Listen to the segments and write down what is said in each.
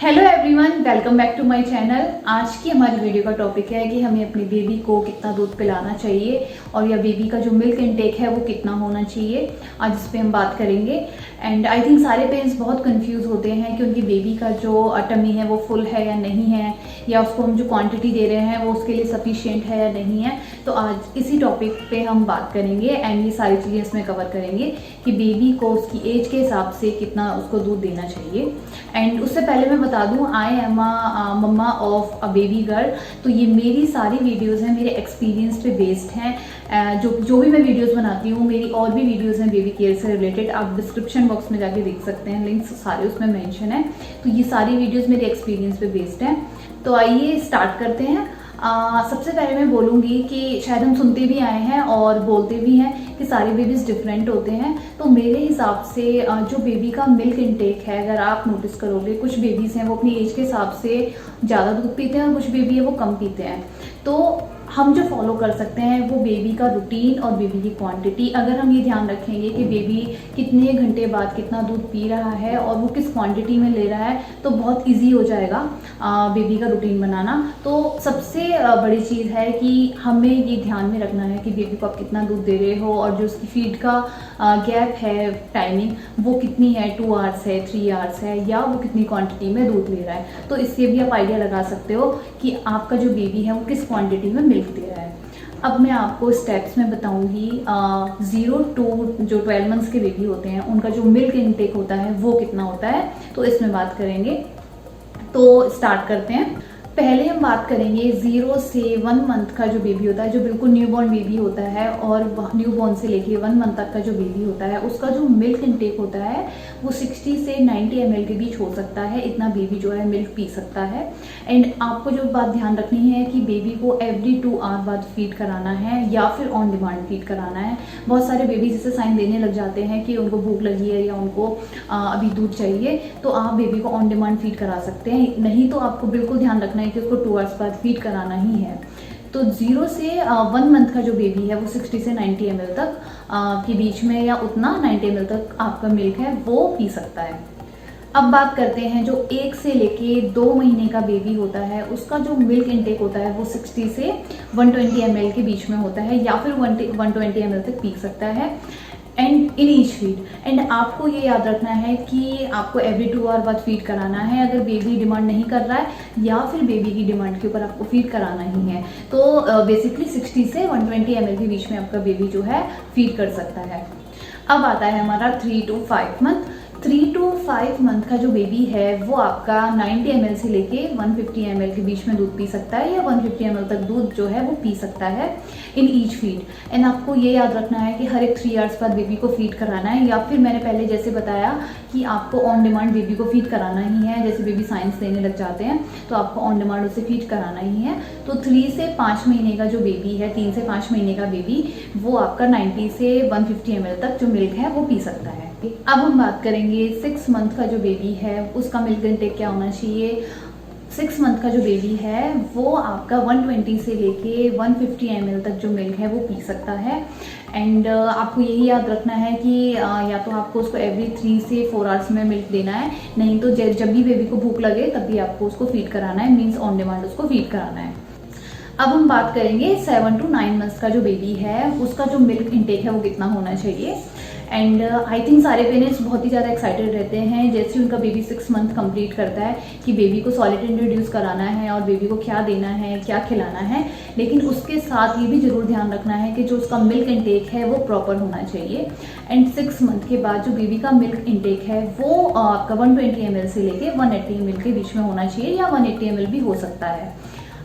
Hello everyone, welcome back to my channel. आज की हमारी वीडियो का टॉपिक है कि हमें अपनी बेबी को कितना दूध पिलाना चाहिए और या बेबी का जो मिल्क इनटेक है वो कितना होना चाहिए। आज इस पे हम बात करेंगे। एंड आई थिंक सारे पेरेंट्स बहुत कंफ्यूज होते हैं कि उनकी बेबी का जो टमी है वो फुल है या नहीं है, या उसको हम जो क्वांटिटी दे रहे हैं वो उसके लिए सफिशिएंट है या नहीं है। तो आज इसी टॉपिक पे हम बात करेंगे एंड ये सारी चीज़ें इसमें कवर करेंगे कि बेबी को उसकी एज के हिसाब से कितना उसको दूध देना चाहिए। एंड उससे पहले मैं बता दूं, I am a mama of a baby girl. तो ये मेरी सारी वीडियोस हैं, मेरे एक्सपीरियंस पे बेस्ड हैं। जो भी मैं वीडियोस बनाती हूँ, मेरी और भी वीडियोस हैं बेबी केयर से रिलेटेड, आप डिस्क्रिप्शन बॉक्स में जाके देख सकते हैं, लिंक्स सारे उसमें मेंशन है। तो ये सारी वीडियोस मेरे एक्सपीरियंस पे बेस्ड हैं। तो आइए स्टार्ट करते हैं। सबसे पहले मैं बोलूँगी कि शायद हम सुनते भी आए हैं और बोलते भी हैं कि सारे बेबीज़ डिफरेंट होते हैं। तो मेरे हिसाब से जो बेबी का मिल्क इनटेक है, अगर आप नोटिस करोगे, कुछ बेबीज़ हैं वो अपनी एज के हिसाब से ज़्यादा दूध पीते हैं और कुछ बेबी है वो कम पीते हैं। तो हम जो फॉलो कर सकते हैं वो बेबी का रूटीन और बेबी की क्वांटिटी। अगर हम ये ध्यान रखेंगे कि बेबी कितने घंटे बाद कितना दूध पी रहा है और वो किस क्वांटिटी में ले रहा है, तो बहुत इजी हो जाएगा बेबी का रूटीन बनाना। तो सबसे बड़ी चीज़ है कि हमें ये ध्यान में रखना है कि बेबी को आप कितना दूध दे रहे हो और जो उसकी फीड का गैप है, टाइमिंग, वो कितनी है, 2 आवर्स है, 3 आवर्स है, या वो कितनी क्वांटिटी में दूध ले रहा है। तो इससे भी आप आइडिया लगा सकते हो कि आपका जो बेबी है वो किस क्वांटिटी में मिल्क दे रहा है। अब मैं आपको स्टेप्स में बताऊंगी। 0 to जो 12 मंथ्स के बेबी होते हैं उनका जो मिल्क इनटेक होता है वो कितना होता है, तो इसमें बात करेंगे। तो स्टार्ट करते हैं। पहले हम बात करेंगे 0 से 1 मंथ का जो बेबी होता है, जो बिल्कुल न्यूबॉर्न बेबी होता है, और न्यूबॉर्न से लेके 1 मंथ तक का जो बेबी होता है उसका जो मिल्क इनटेक होता है वो 60 से 90 ml के बीच हो सकता है। इतना बेबी जो है मिल्क पी सकता है। एंड आपको जो बात ध्यान रखनी है कि बेबी को एवरी 2 आवर बाद फीड कराना है या फिर ऑन डिमांड फीड कराना है। बहुत सारे बेबीज इसे साइन देने लग जाते हैं कि उनको भूख लगी है या उनको अभी दूध चाहिए, तो आप बेबी को ऑन डिमांड फीड करा सकते हैं। नहीं तो आपको बिल्कुल ध्यान रखना है कि उसको 2 आवर्स बाद फीड कराना ही है। तो 0 से 1 मंथ का जो बेबी है वो 60 से 90 ml तक के बीच में, या उतना 90 ml तक आपका मिल्क है वो पी सकता है। अब बात करते हैं जो 1 से लेके 2 महीने का बेबी होता है, उसका जो मिल्क इनटेक होता है वो 60 से 120 ml के बीच में होता है, या फिर 120 ml तक पी सकता है। And in each feed. And आपको ये याद रखना है कि आपको एवरी 2 आवर बाद फीड कराना है। अगर बेबी डिमांड नहीं कर रहा है या फिर बेबी की डिमांड के ऊपर आपको फीड कराना ही है, तो बेसिकली 60 से 120 ml के बीच में आपका बेबी जो है फीड कर सकता है। अब आता है हमारा 3 to 5 मंथ। 3 to 5 मंथ का जो बेबी है वो आपका 90 ml से लेके 150 ml के बीच में दूध पी सकता है, या 150 ml तक दूध जो है वो पी सकता है इन ईच फीड। एंड आपको ये याद रखना है कि हर एक 3 आवर्स बाद बेबी को फीड कराना है, या फिर मैंने पहले जैसे बताया कि आपको ऑन डिमांड बेबी को फीड कराना ही है। जैसे बेबी साइंस देने लग जाते हैं तो आपको ऑन डिमांड उसे फीड कराना ही है। तो 3 से 5 महीने का जो बेबी है, 3 से 5 महीने का बेबी, वो आपका 90 से 150 ml तक जो मिल्क है वो पी सकता है। अब हम बात करेंगे 6 मंथ का जो बेबी है उसका मिल्क इनटेक क्या होना चाहिए। 6 मंथ का जो बेबी है वो आपका 120 से लेके 150 ml तक जो मिल्क है वो पी सकता है। एंड आपको यही याद रखना है कि या तो आपको उसको एवरी 3 से 4 आवर्स में मिल्क देना है, नहीं तो जब भी बेबी को भूख लगे तब भी आपको उसको फीड कराना है, मीन्स ऑन डिमांड उसको फीड कराना है। अब हम बात करेंगे 7 to 9 मंथ्स का जो बेबी है उसका जो मिल्क इनटेक है वो कितना होना चाहिए। एंड आई थिंक सारे पेरेंट्स बहुत ही ज़्यादा एक्साइटेड रहते हैं जैसे उनका बेबी 6 मंथ कंप्लीट करता है कि बेबी को सॉलिड इंट्रोड्यूस कराना है और बेबी को क्या देना है, क्या खिलाना है। लेकिन उसके साथ ये भी जरूर ध्यान रखना है कि जो उसका मिल्क इनटेक है वो प्रॉपर होना चाहिए। एंड 6 मंथ के बाद जो बेबी का मिल्क इनटेक है वो आपका 120 ml से लेके 180 ml के बीच में होना चाहिए, या 180 ml भी हो सकता है।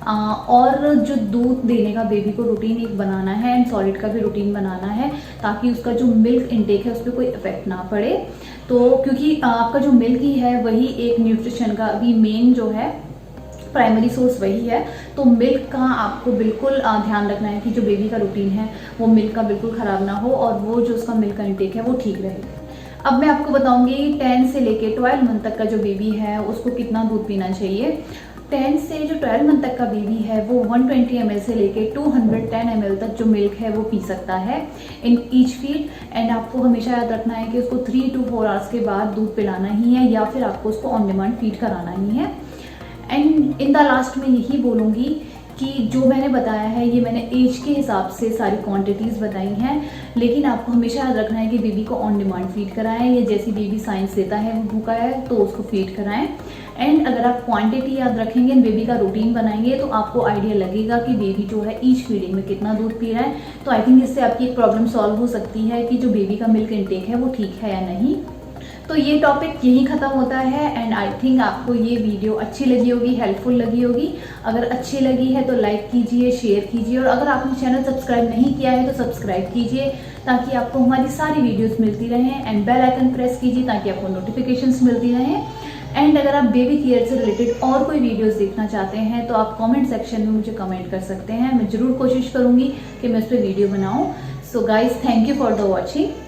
और जो दूध देने का बेबी को रूटीन एक बनाना है एंड सॉलिड का भी रूटीन बनाना है, ताकि उसका जो मिल्क इनटेक है उस पर कोई इफेक्ट ना पड़े। तो क्योंकि आपका जो मिल्क ही है वही एक न्यूट्रिशन का अभी मेन जो है प्राइमरी सोर्स वही है, तो मिल्क का आपको बिल्कुल ध्यान रखना है कि जो बेबी का रूटीन है वो मिल्क का बिल्कुल ख़राब ना हो और वो जो उसका मिल्क का इनटेक है वो ठीक रहे। अब मैं आपको बताऊंगी 10 से लेके 12 मंथ तक का जो बेबी है उसको कितना दूध पीना चाहिए। 10 से जो 12 मंथ तक का बेबी है वो 120 ml से लेके 210 ml तक जो मिल्क है वो पी सकता है इन ईच फीड। एंड आपको हमेशा याद रखना है कि उसको 3 to 4 आवर्स के बाद दूध पिलाना ही है या फिर आपको उसको ऑन डिमांड फीड कराना ही है। एंड इन द लास्ट में यही बोलूँगी कि जो मैंने बताया है ये मैंने एज के हिसाब से सारी क्वांटिटीज़ बताई हैं, लेकिन आपको हमेशा याद रखना है कि बेबी को ऑन डिमांड फीड कराएं या जैसी बेबी साइंस देता है वो भूखा है तो उसको फीड कराएं। एंड अगर आप क्वांटिटी याद रखेंगे, बेबी का रूटीन बनाएंगे तो आपको आइडिया लगेगा कि बेबी जो है ईच फीडिंग में कितना दूध पी रहा है। तो आई थिंक इससे आपकी एक प्रॉब्लम सॉल्व हो सकती है कि जो बेबी का मिल्क इनटेक है वो ठीक है या नहीं। तो ये टॉपिक यहीं ख़त्म होता है एंड आई थिंक आपको ये वीडियो अच्छी लगी होगी, हेल्पफुल लगी होगी। अगर अच्छी लगी है तो लाइक कीजिए, शेयर कीजिए और अगर आपने चैनल सब्सक्राइब नहीं किया है तो सब्सक्राइब कीजिए ताकि आपको हमारी सारी वीडियोस मिलती रहें। एंड बेल आइकन प्रेस कीजिए ताकि आपको नोटिफिकेशंस मिलती रहें। एंड अगर आप बेबी केयर से रिलेटेड और कोई वीडियोस देखना चाहते हैं तो आप कमेंट सेक्शन में मुझे कमेंट कर सकते हैं। मैं ज़रूर कोशिश करूँगी कि मैं उस पर वीडियो बनाऊँ। So guys, thank you for the watching.